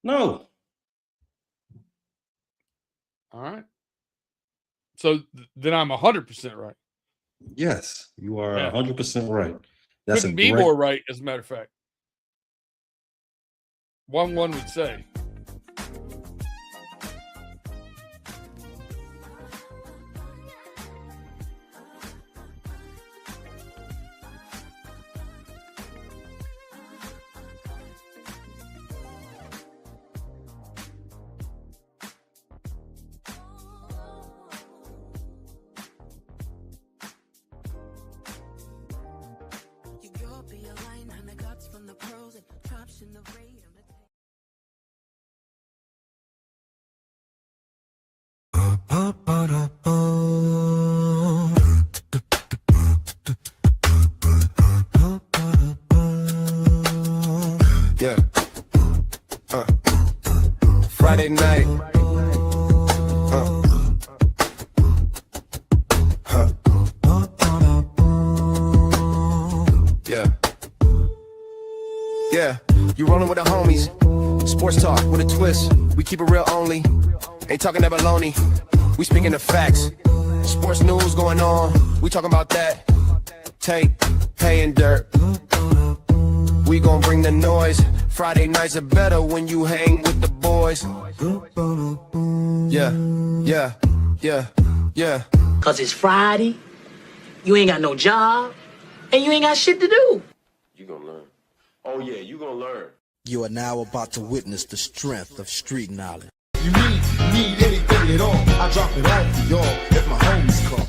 No. All right. So then I'm 100% right. Yes, you are Yeah. 100% right. Couldn't be more right, as a matter of fact. 1-1 would say. Yeah. Friday night. Yeah. Yeah. You rolling with the homies. Sports talk with a twist. We keep it real only. Ain't talking that baloney. We speaking the facts. Sports news going on. We talking about that. Tank, paying dirt. We gon' bring the noise. Friday nights are better when you hang with the boys. Yeah, yeah, yeah, yeah. Cause it's Friday, you ain't got no job, and you ain't got shit to do. You gonna learn. Oh yeah, you gonna learn. You are now about to witness the strength of street knowledge. You need anything at all, I drop it off for y'all if my homies call.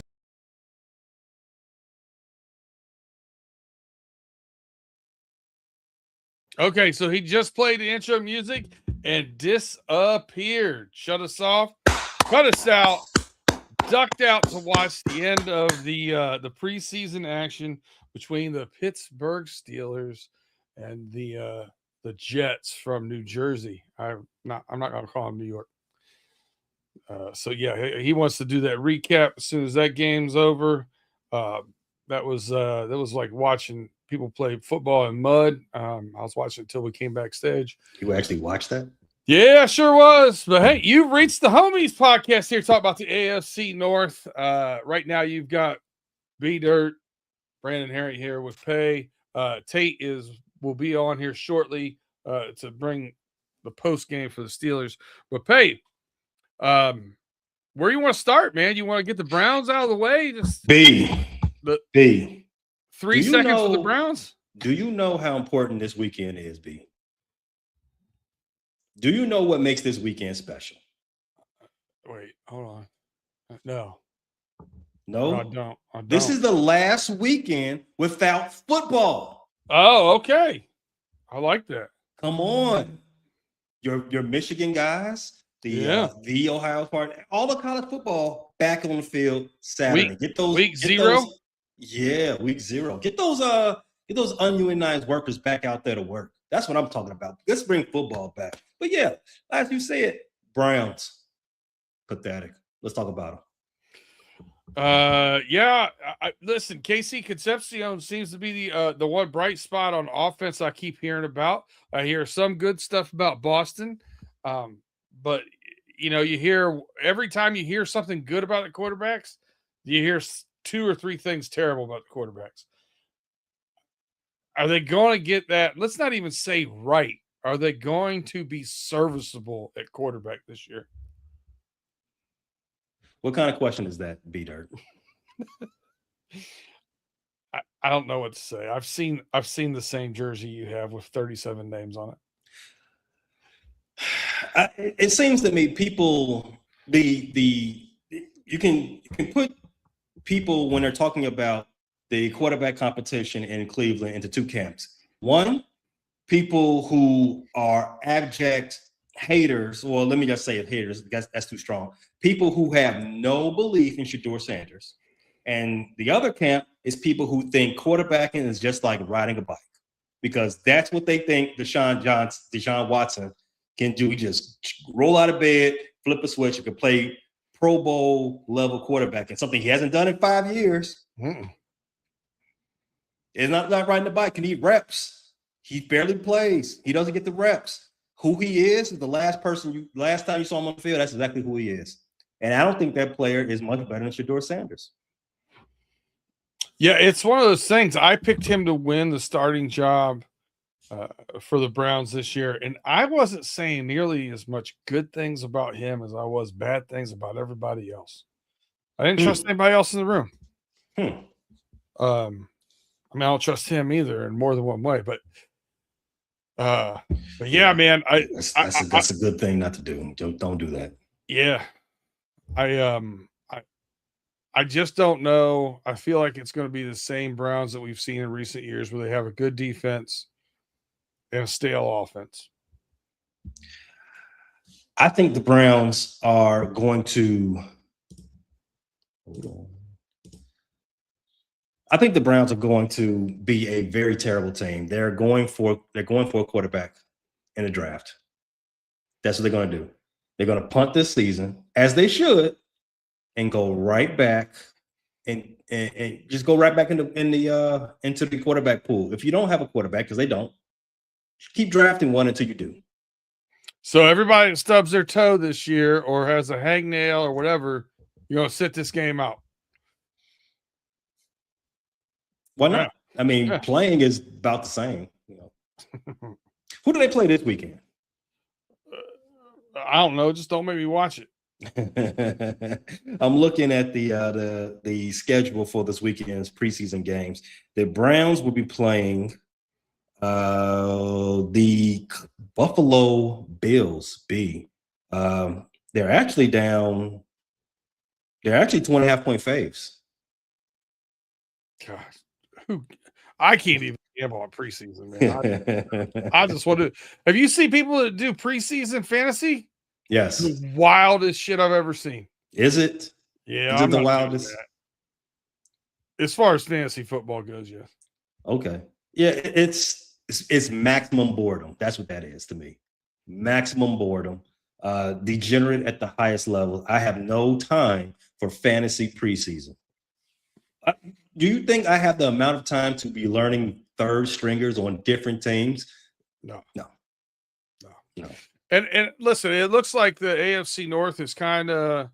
Okay, so he just played the intro music and disappeared. Shut us off, cut us out, ducked out to watch the end of the preseason action between the Pittsburgh Steelers and the Jets from New Jersey. I'm not going to call them New York. So yeah, he wants to do that recap as soon as that game's over. That was like watching people play football in mud. I was watching it until we came backstage. You actually watched that? Yeah, sure was. But hey, you've reached the Homies podcast here. Talk about the AFC North. Right now, you've got B Dirt, Brandon Harry here with Pay. Tate will be on here shortly to bring the post game for the Steelers. But Pay, where you want to start, man? You want to get the Browns out of the way? Just B. 3 seconds for the Browns. Do you know how important this weekend is, B? Do you know what makes this weekend special? Wait, hold on. No, I don't. This is the last weekend without football. Oh, okay. I like that. Come on. Your Michigan guys, the Ohio part, all the college football back on the field Saturday. Week 0? Week 0. Get those ununionized workers back out there to work. That's what I'm talking about. Let's bring football back. But yeah, as you said, Browns, pathetic. Let's talk about them. Listen, Casey Concepcion seems to be the one bright spot on offense I keep hearing about. I hear some good stuff about Boston, but you hear every time you hear something good about the quarterbacks, you hear 2 or 3 things terrible about the quarterbacks. Are they going to get that? Let's not even say right. Are they going to be serviceable at quarterback this year? What kind of question is that, B-Dirt? I don't know what to say. I've seen the same jersey you have with 37 names on it. It seems to me people you can put people when they're talking about the quarterback competition in Cleveland into 2 camps. One, people who are abject haters, or let me just say haters, that's too strong. People who have no belief in Shedeur Sanders. And the other camp is people who think quarterbacking is just like riding a bike, because that's what they think Deshaun Watson can do. He just roll out of bed, flip a switch, and can play Pro Bowl level quarterback, and something he hasn't done in 5 years. It's not riding the bike. He need reps. He barely plays. He doesn't get the reps. who he is the last time you saw him on the field, that's exactly who he is. And I don't think that player is much better than Shedeur Sanders. Yeah, it's one of those things. I picked him to win the starting job for the Browns this year, and I wasn't saying nearly as much good things about him as I was bad things about everybody else. I didn't trust anybody else in the room. I mean, I don't trust him either in more than one way, but yeah, man, that's a good thing not to do. Don't do that. Yeah, I just don't know. I feel like it's going to be the same Browns that we've seen in recent years, where they have a good defense and a stale offense. I think the Browns are going to. I think the Browns are going to be a very terrible team. They're going for a quarterback in the draft. That's what they're going to do. They're going to punt this season, as they should, and go right back and just go right back into the quarterback pool. If you don't have a quarterback, because they don't, keep drafting one until you do. So everybody that stubs their toe this year or has a hangnail or whatever, you're going to sit this game out. Why not? Yeah. I mean, playing is about the same. Who do they play this weekend? I don't know. Just don't make me watch it. I'm looking at the schedule for this weekend's preseason games. The Browns will be playing the Buffalo Bills. They're actually down. They're actually 2.5-point faves. God, I can't even gamble on preseason, man. I just want to. Have you seen people that do preseason fantasy? Yes. The wildest shit I've ever seen. Is it? Yeah. Is it the wildest? As far as fantasy football goes, yes. Okay. Yeah, it's maximum boredom. That's what that is to me. Maximum boredom. Degenerate at the highest level. I have no time for fantasy preseason. Do you think I have the amount of time to be learning third stringers on different teams? No. And listen, it looks like the AFC North is kind of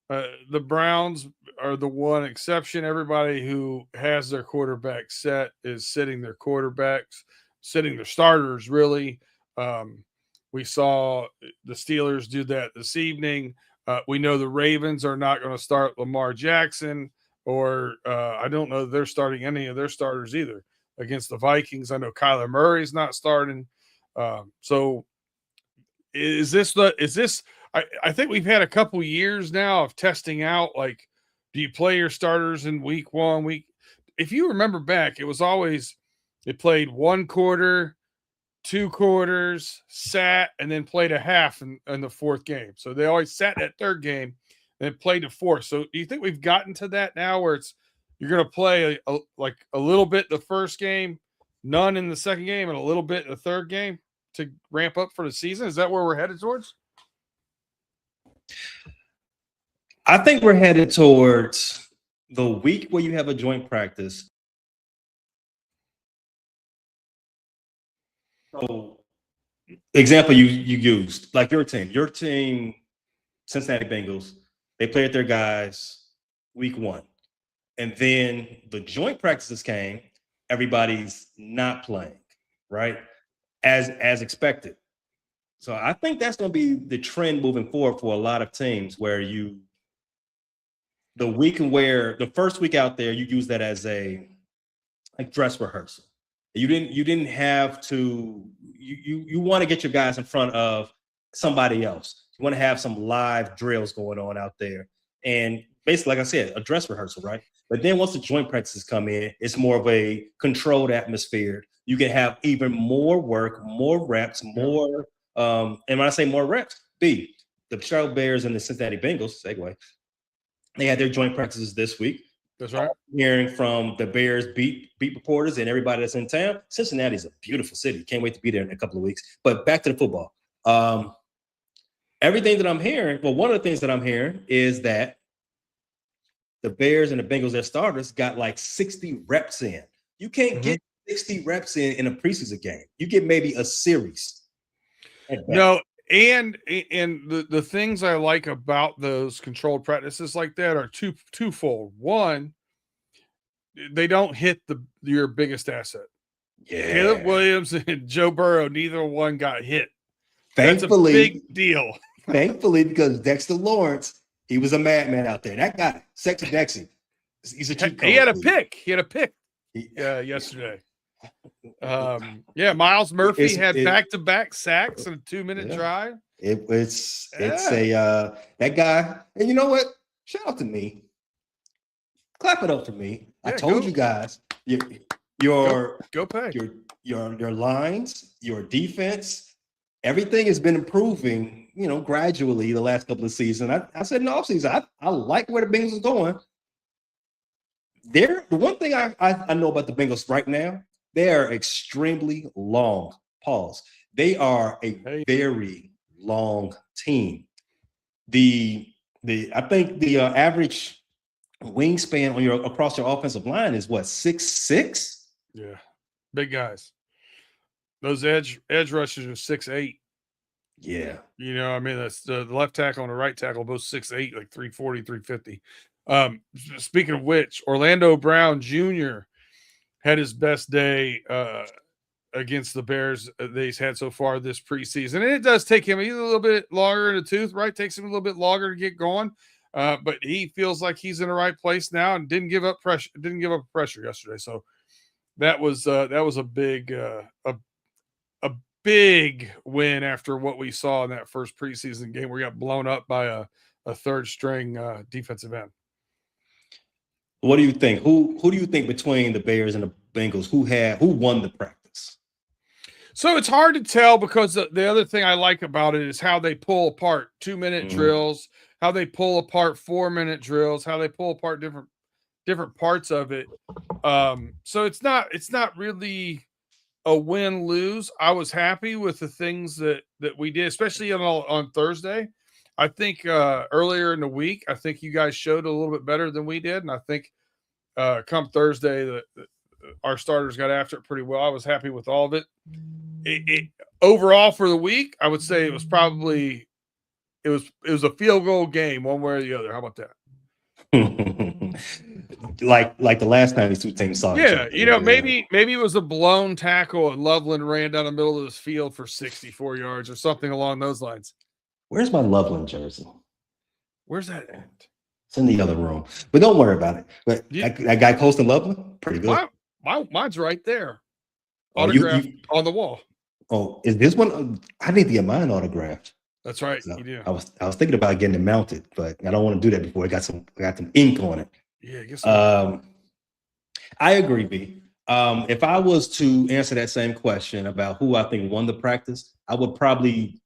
the Browns are the one exception. Everybody who has their quarterback set is sitting their quarterbacks, sitting their starters, really. We saw the Steelers do that this evening. We know the Ravens are not going to start Lamar Jackson, or I don't know that they're starting any of their starters either against the Vikings. I know Kyler Murray's not starting. So is this I think we've had a couple years now of testing out, like, do you play your starters in week one? If you remember back, it was always they played one quarter, 2 quarters, sat, and then played a half in the fourth game. So they always sat that third game and then played the fourth. So do you think we've gotten to that now where you're going to play a little bit the first game, none in the second game, and a little bit in the third game to ramp up for the season? Is that where we're headed towards? I think we're headed towards the week where you have a joint practice. So, example you used, like your team, Cincinnati Bengals, they played their guys week 1. And then the joint practices came, everybody's not playing, right? As expected. So I think that's going to be the trend moving forward for a lot of teams, where the first week out there, you use that as a dress rehearsal. You didn't have to, you want to get your guys in front of somebody else. You want to have some live drills going on out there. And basically, like I said, a dress rehearsal, right? But then once the joint practices come in, it's more of a controlled atmosphere. You can have even more work, more reps, more, and when I say more reps, the Chicago Bears and the Cincinnati Bengals, segue, they had their joint practices this week. That's right. Hearing from the Bears beat reporters and everybody that's in town, Cincinnati's a beautiful city. Can't wait to be there in a couple of weeks. But back to the football. Everything that I'm hearing, well, one of the things that I'm hearing is that the Bears and the Bengals, their starters, got like 60 reps in. You can't get 60 reps in a preseason game. You get maybe a series. No, and the things I like about those controlled practices like that are twofold. One, they don't hit your biggest asset. Yeah. Caleb Williams and Joe Burrow, neither one got hit. Thankfully, that's a big deal. Thankfully, because Dexter Lawrence, he was a madman out there. That guy, Sexy Dexy, he's a cheat code. He had a pick. He had a pick yesterday. Miles Murphy had back-to-back sacks and a 2-minute drive. It's that guy. And you know what? Shout out to me. Clap it up for me. I told you guys, your lines, your defense, everything has been improving, gradually the last couple of seasons. I said in the offseason, I like where the Bengals are going. The one thing I know about the Bengals right now, they are extremely long. Pause. They are a very long team. I think the average wingspan across your offensive line is what, 6'6"? Yeah, big guys. Those edge rushers are 6'8". Yeah, that's the left tackle and the right tackle, both 6'8", like 340, 350. Speaking of which, Orlando Brown Jr. had his best day against the Bears that he's had so far this preseason. And it does take him a little bit longer in the tooth, right? Takes him a little bit longer to get going. But he feels like he's in the right place now and didn't give up pressure yesterday. So that was a big win after what we saw in that first preseason game where he got blown up by a third string defensive end. What do you think? Who do you think between the Bears and the Bengals, who won the practice? So it's hard to tell because the other thing I like about it is how they pull apart 2-minute drills, how they pull apart 4-minute drills, how they pull apart different parts of it. So it's not really a win-lose. I was happy with the things that we did, especially on Thursday. I think earlier in the week, I think you guys showed a little bit better than we did. And I think come Thursday, our starters got after it pretty well. I was happy with all of it. Overall for the week, I would say it was probably it was a field goal game one way or the other. How about that? like the last time these two teams saw each other. Maybe it was a blown tackle and Loveland ran down the middle of this field for 64 yards or something along those lines. Where's my Loveland jersey? Where's that at? It's in the other room, but don't worry about it. But that guy Colston Loveland, pretty good. Mine's right there, autographed on the wall. Oh, is this one? I need to get mine autographed. That's right. So you do. I was thinking about getting it mounted, but I don't want to do that before it got some ink on it. Yeah, I guess. I agree, B. If I was to answer that same question about who I think won the practice, I would probably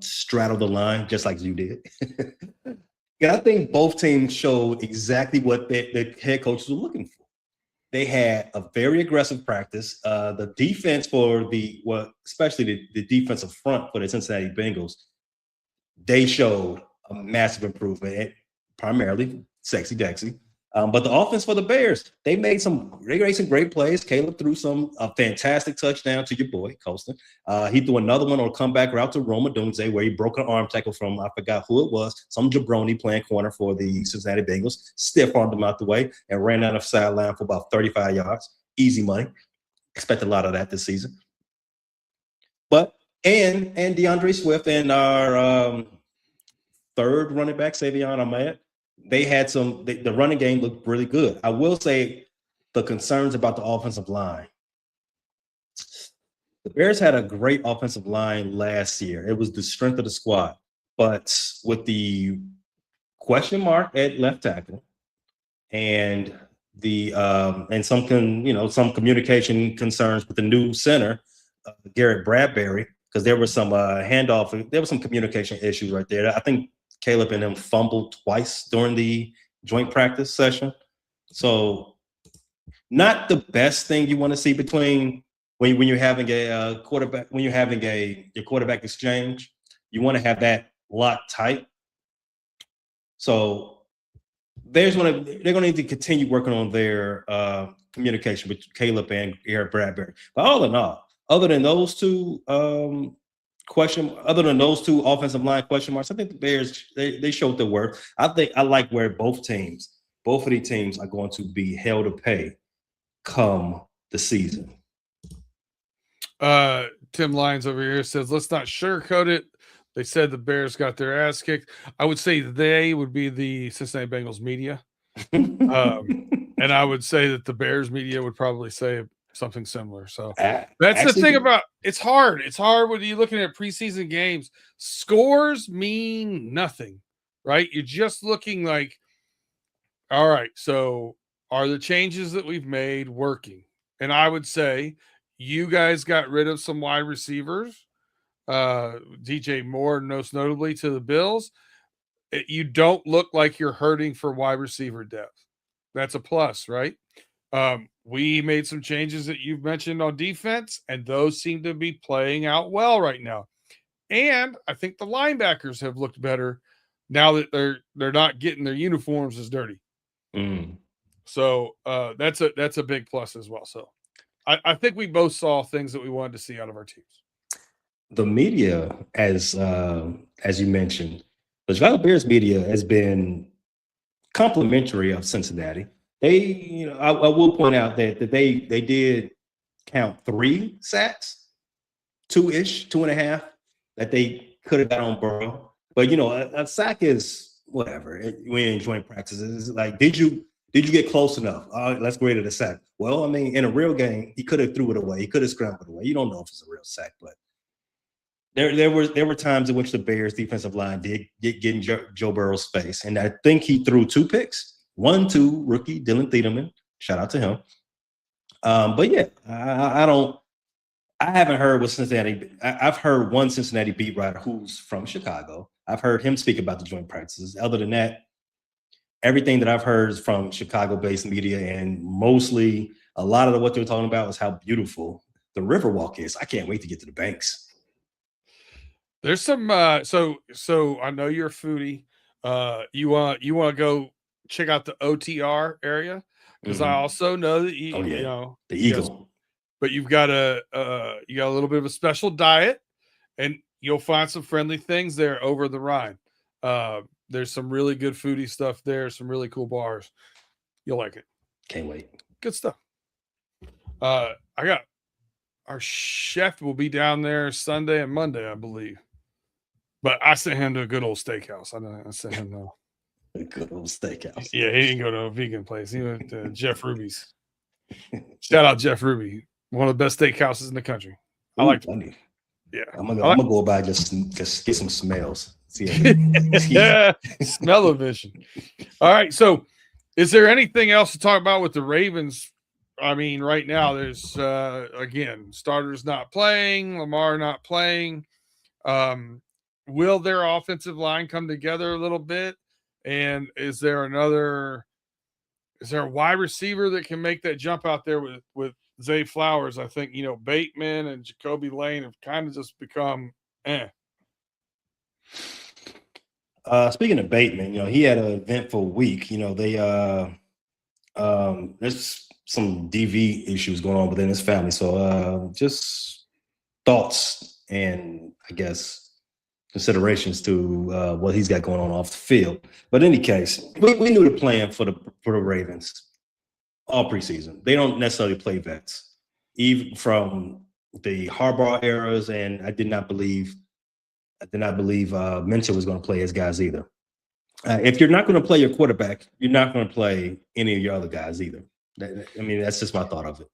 straddle the line just like you did. I think both teams showed exactly what the head coaches were looking for. They had a very aggressive practice. The defense especially the defensive front for the Cincinnati Bengals, they showed a massive improvement, primarily Sexy Dexy. But the offense for the Bears, they made some great plays. Caleb threw a fantastic touchdown to your boy, Colston. He threw another one on a comeback route to Roma Dunze where he broke an arm tackle from, I forgot who it was, some jabroni playing corner for the Cincinnati Bengals, stiff-armed him out the way and ran down the sideline for about 35 yards. Easy money. Expect a lot of that this season. But, and DeAndre Swift and our third running back, Savion Ahmed, they had the running game looked really good. I will say the concerns about the offensive line. The Bears had a great offensive line last year. It was the strength of the squad. But with the question mark at left tackle and some communication concerns with the new center, Garrett Bradbury, because there was some there was some communication issues right there. I think Caleb and him fumbled twice during the joint practice session. So not the best thing you want to see between when you're having a quarterback, your quarterback exchange, you want to have that locked tight. So they're going to need to continue working on their communication with Caleb and Garrett Bradbury. But all in all, other than those two other than those two offensive line question marks, I think the Bears they showed their worth. I like where both of these teams are going to be held to pay come the season. Tim Lyons over here says, let's not sugarcoat it. They said the Bears got their ass kicked. I would say they would be the Cincinnati Bengals media. And I would say that the Bears media would probably say something similar. So that's the thing about it's hard. It's hard when you're looking at preseason games. Scores mean nothing, right? You're just looking like, all right, so are the changes that we've made working? And I would say you guys got rid of some wide receivers. DJ Moore, most notably, to the Bills. You don't look like you're hurting for wide receiver depth. That's a plus, right? We made some changes that you've mentioned on defense, and those seem to be playing out well right now. And I think the linebackers have looked better now that they're not getting their uniforms as dirty. So that's a big plus as well. So I think we both saw things that we wanted to see out of our teams. The media, as you mentioned, the Chicago Bears media has been complimentary of Cincinnati. They, I will point out that they did count 3 sacks, 2-ish, 2.5 that they could have got on Burrow. But a sack is whatever. We ain't joint practices. It's like, did you get close enough? Let's grade it a sack. Well, I mean, in a real game, he could have threw it away. He could have scrambled it away. You don't know if it's a real sack, but there were times in which the Bears defensive line did get in Joe Burrow's space, and I think he threw 2 picks. 1 to rookie Dylan Thiedemann. Shout out to him. But yeah, I haven't heard what Cincinnati. I've heard one Cincinnati beat writer who's from Chicago. I've heard him speak about the joint practices. Other than that, everything that I've heard is from Chicago-based media, and mostly a lot of what they're talking about is how beautiful the Riverwalk is. I can't wait to get to the banks. There's some so I know you're a foodie. You want to go check out the OTR area, because I also know that you know the Eagle. But you've got a little bit of a special diet, and you'll find some friendly things there over the Rhine. There's some really good foodie stuff there, some really cool bars. You'll like it. Can't wait. Good stuff. I got our chef will be down there Sunday and Monday, I believe. But I sent him to a good old steakhouse. I sent him to a good old steakhouse. Yeah, he didn't go to a vegan place. He went to Jeff Ruby's. Shout out Jeff Ruby, one of the best steakhouses in the country. I like it. Yeah, I'm gonna go by just get some smells. Yeah, smell-o-vision. All right, so is there anything else to talk about with the Ravens? I mean, right now there's again starters not playing, Lamar not playing. Will their offensive line come together a little bit? And is there a wide receiver that can make that jump out there with Zay Flowers? I think, Bateman and Jacoby Lane have kind of just become Speaking of Bateman, he had an eventful week. There's some DV issues going on within his family. So just thoughts and I guess considerations to what he's got going on off the field. But in any case, we knew the plan for the Ravens all preseason. They don't necessarily play vets, even from the Harbaugh eras, and I did not believe Minter was going to play his guys either. If you're not going to play your quarterback, you're not going to play any of your other guys either. That's just my thought of it.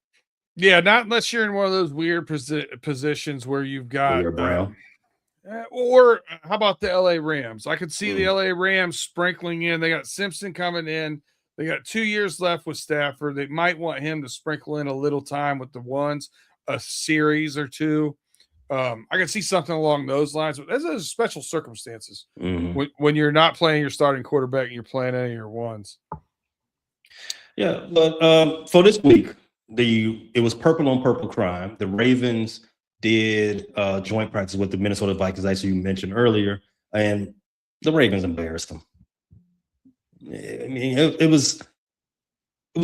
Yeah, not unless you're in one of those weird positions where you've got Brown. Or how about the LA Rams? I could see the LA Rams sprinkling in. They got Simpson coming in. They got 2 years left with Stafford. They might want him to sprinkle in a little time with the ones, a series or two. I can see something along those lines. But those are special circumstances when you're not playing your starting quarterback and you're playing any of your ones. Yeah, but for this week, it was purple on purple crime. The Ravens did joint practice with the Minnesota Vikings, as you mentioned earlier, and the Ravens embarrassed them. It was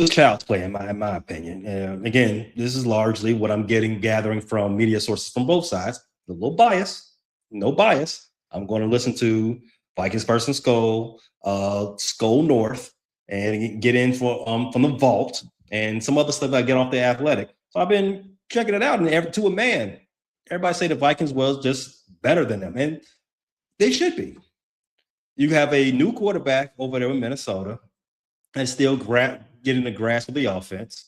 child's play in my opinion. Again, this is largely what I'm gathering from media sources from both sides. A little biased, no bias. I'm going to listen to Vikings First and Skull North, and get in from the vault and some other stuff I get off the Athletic. So I've been checking it out, and to a man, everybody say the Vikings was just better than them, and they should be. You have a new quarterback over there in Minnesota, and still getting the grasp of the offense.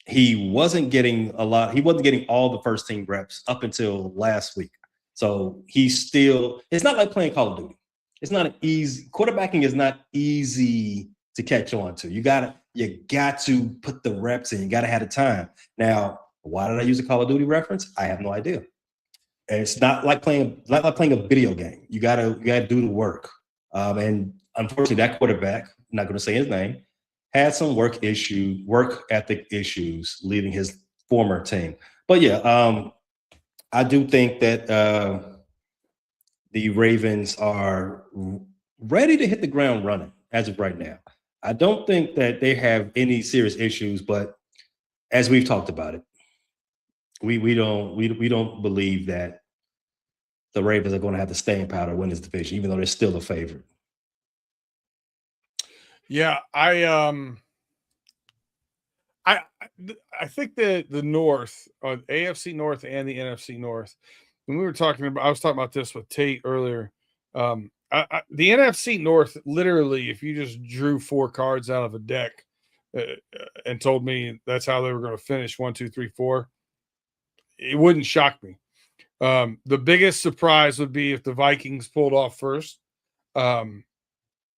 He wasn't getting all the first team reps up until last week. So it's not like playing Call of Duty. It's not an easy, quarterbacking is not easy to catch on to. You got to put the reps in. You got to have the time. Now, why did I use a Call of Duty reference? I have no idea. And it's not like playing a video game. You gotta do the work. And unfortunately, that quarterback, I'm not going to say his name, had some work ethic issues leaving his former team. But yeah, I do think that the Ravens are ready to hit the ground running as of right now. I don't think that they have any serious issues, but as we've talked about it, we don't believe that the Ravens are going to have the staying power to win this division, even though they're still the favorite. Yeah, I think that the North, AFC North and the NFC North, when I was talking about this with Tate earlier. The NFC North, literally, if you just drew 4 cards out of a deck and told me that's how they were going to finish 1, 2, 3, 4, it wouldn't shock me. The biggest surprise would be if the Vikings pulled off first.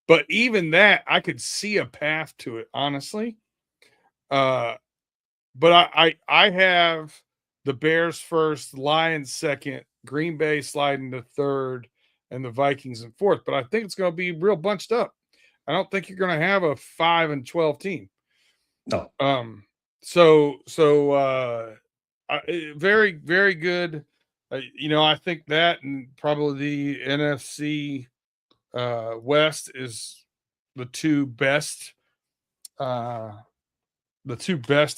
But even that, I could see a path to it, honestly. But I have the Bears first, Lions second, Green Bay sliding to third, and the Vikings in fourth. But I think it's going to be real bunched up. I don't think you're going to have a 5-12 team. No. Very, very good. I think that, and probably the NFC West is the two best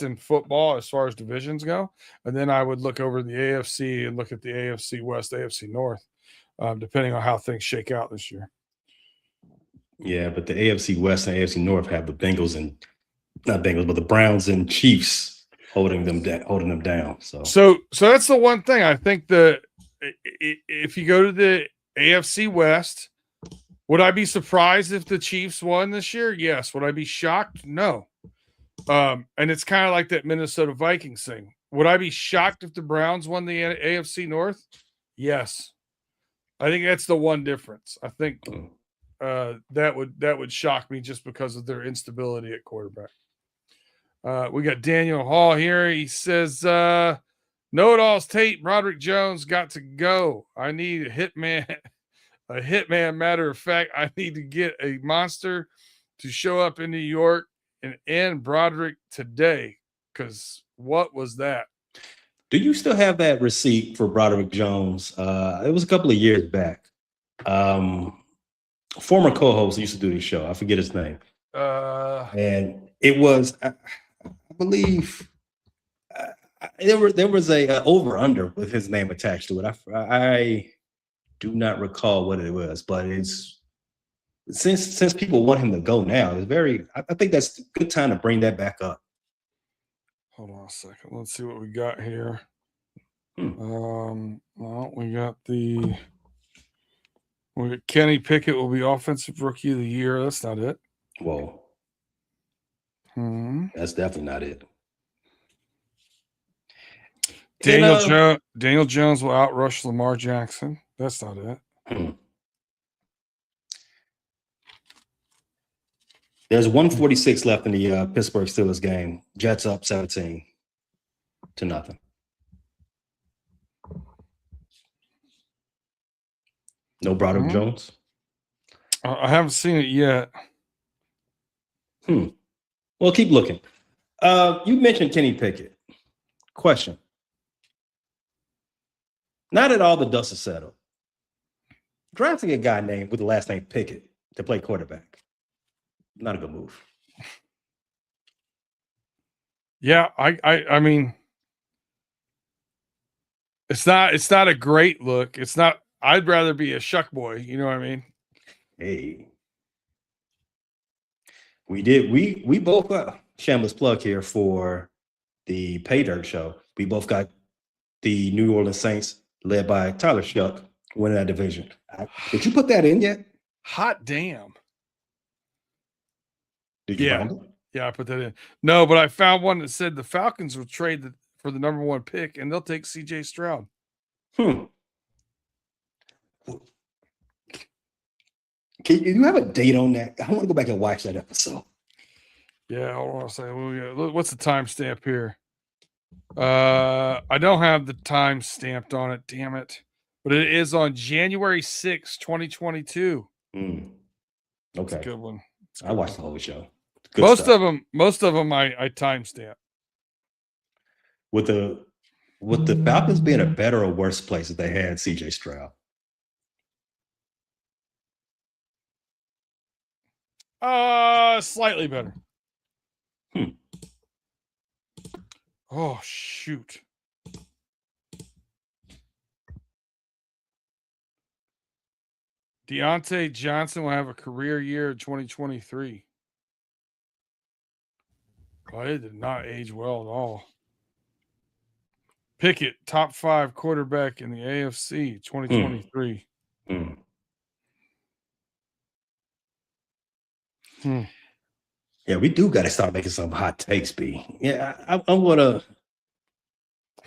in football as far as divisions go. And then I would look over the AFC and look at the AFC West, AFC North, depending on how things shake out this year. Yeah, but the AFC West and AFC North have the the Browns and Chiefs holding them down. So that's the one thing. I think that if you go to the AFC West, would I be surprised if the Chiefs won this year? Yes. Would I be shocked? No. And it's kind of like that Minnesota Vikings thing. Would I be shocked if the Browns won the AFC North? Yes. I think that's the one difference. I think that would shock me just because of their instability at quarterback. We got Daniel Hall here. He says, know-it-alls Tate, Broderick Jones got to go. I need a hitman. A hitman. Matter of fact, I need to get a monster to show up in New York and end Broderick today. Because what was that? Do you still have that receipt for Broderick Jones? It was a couple of years back. Former co-host used to do this show. I forget his name. And it was, I believe, there was a over-under with his name attached to it. I do not recall what it was, but it's since people want him to go now, I think that's a good time to bring that back up. Hold on a second. Let's see what we got here. Well, we got Kenny Pickett will be offensive rookie of the year. That's not it. Whoa. That's definitely not it. Daniel Jones will outrush Lamar Jackson. That's not it. There's 146 left in the Pittsburgh Steelers game. Jets up 17-0. No Broderick Jones? I haven't seen it yet. Well, keep looking. You mentioned Kenny Pickett. Question. Now that all the dust is settled, drafting a guy named with the last name Pickett to play quarterback, not a good move. Yeah, I mean, It's not a great look. It's not. I'd rather be a shuck boy. You know what I mean? Hey, we both got shameless plug here for the Pay Dirt show. We both got the New Orleans Saints led by Tyler Shuck winning that division. Did you put that in yet? Hot damn. Did you Yeah. find it? Yeah, I put that in. No, but I found one that said the Falcons will trade for the number 1 pick, and they'll take CJ Stroud. Can you have a date on that? I want to go back and watch that episode. Yeah, hold on a second. What's the timestamp here? I don't have the time stamped on it, damn it. But it is on January 6, 2022. Okay. That's a good one. I watched the whole show. Good Most stuff. of them I timestamp. With the Falcons being a better or worse place if they had CJ Stroud. Slightly better. Oh, shoot. Deontay Johnson will have a career year in 2023. Oh, it did not age well at all. Pickett, top 5 quarterback in the AFC 2023. Yeah, we do got to start making some hot takes, B. Yeah, I want to.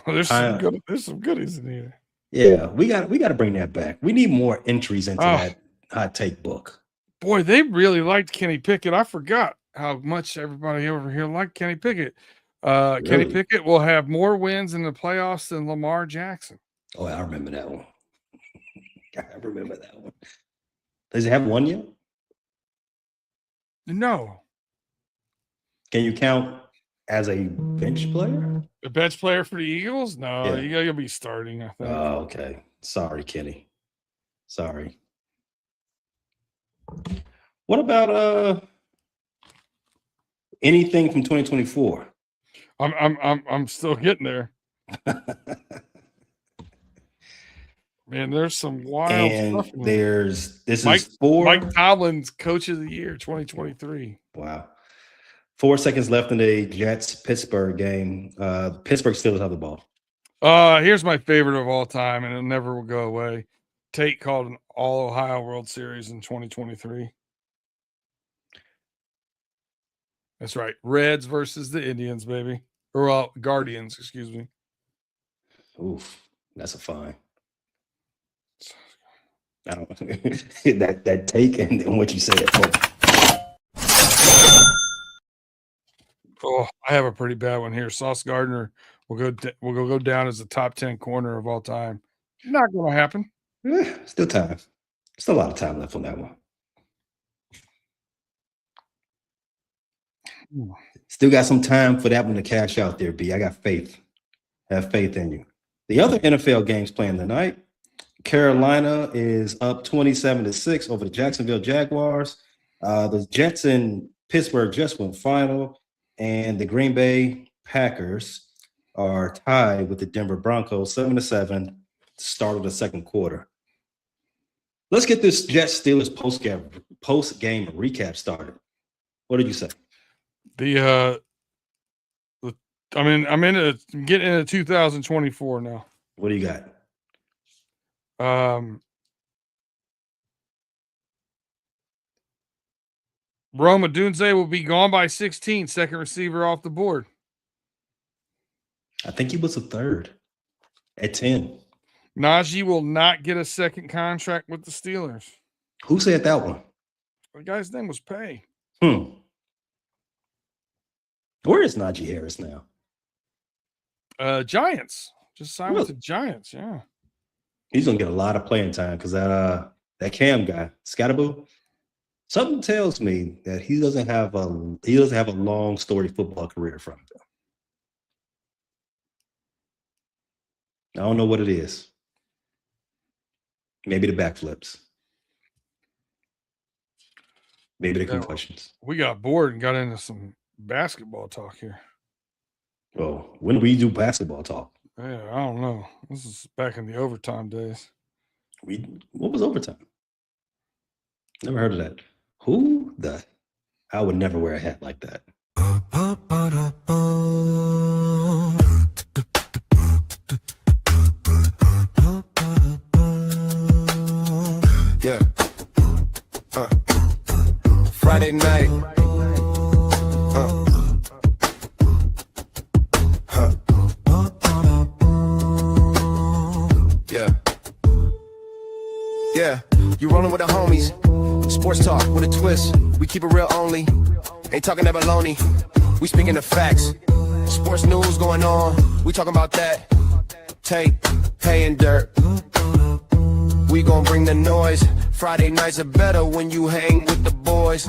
Oh, there's some goodies in here. Yeah, we got to bring that back. We need more entries into that hot take book. Boy, they really liked Kenny Pickett. I forgot how much everybody over here liked Kenny Pickett. Really? Kenny Pickett will have more wins in the playoffs than Lamar Jackson. Oh, I remember that one. Does he have one yet? No. Can you count as a bench player? A bench player for the Eagles? No, Yeah. you gotta be starting, I think. Oh, okay. Sorry, Kenny. Sorry. What about anything from 2024? I'm still getting there. Man, there's some wild stuff. And this Mike, is 4. Mike Tomlin's Coach of the Year 2023. Wow. 4 seconds left in the Jets-Pittsburgh game. Pittsburgh still has the ball. Here's my favorite of all time, and it never will go away. Tate called an All-Ohio World Series in 2023. That's right. Reds versus the Indians, baby. Or Guardians, excuse me. Oof. That's a fine. I don't that take and what you said. Oh, I have a pretty bad one here. Sauce Gardner will go down as the top 10 corner of all time. Not going to happen. Still time. Still a lot of time left on that one. Still got some time for that one to cash out there, B. I got faith. Have faith in you. The other NFL games playing tonight. Carolina is up 27-6 over the Jacksonville Jaguars. The Jets and Pittsburgh just went final, and the Green Bay Packers are tied with the Denver Broncos 7-7 start of the second quarter. Let's get this Jets Steelers post-game recap started. What did you say? I'm getting into 2024 now. What do you got? Rome Odunze will be gone by 16, second receiver off the board. I think he was a third at 10. Najee will not get a second contract with the Steelers. Who said that one? The guy's name was Pay. Where is Najee Harris now? Giants. Just signed with the Giants, yeah. He's gonna get a lot of playing time because that Cam guy, Scatterboo, something tells me that he doesn't have a long storied football career from him. I don't know what it is. Maybe the backflips. Maybe the concussions. We got bored and got into some basketball talk here. Well, when do we do basketball talk? Yeah, I don't know. This is back in the overtime days. What was overtime? Never heard of that. Who the? I would never wear a hat like that. Yeah. Friday night. Yeah. Yeah. You rolling with the homies. Sports talk with a twist. We keep it real only. Ain't talking that baloney. We speaking the facts. Sports news going on. We talking about that. Tape, paying dirt. We gon' bring the noise. Friday nights are better when you hang with the boys.